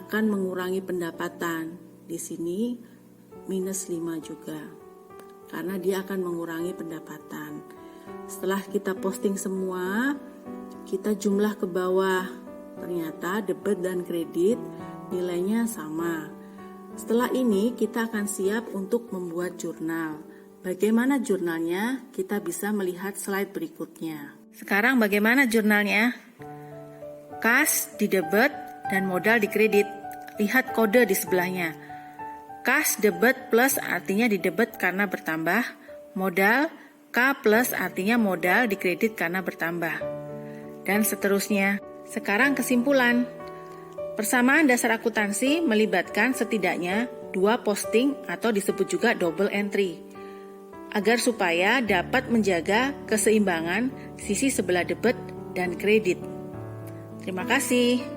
akan mengurangi pendapatan. Di sini minus 5 juga, karena dia akan mengurangi pendapatan. Setelah kita posting semua, kita jumlah ke bawah. Ternyata debit dan kredit nilainya sama. Setelah ini kita akan siap untuk membuat jurnal. Bagaimana jurnalnya? Kita bisa melihat slide berikutnya. Sekarang bagaimana jurnalnya? Kas di debit dan modal di kredit. Lihat kode di sebelahnya. Kas debit plus artinya di debit karena bertambah. Modal K plus artinya modal di kredit karena bertambah. Dan seterusnya. Sekarang kesimpulan. Persamaan dasar akuntansi melibatkan setidaknya 2 posting atau disebut juga double entry, agar supaya dapat menjaga keseimbangan sisi sebelah debit dan kredit. Terima kasih.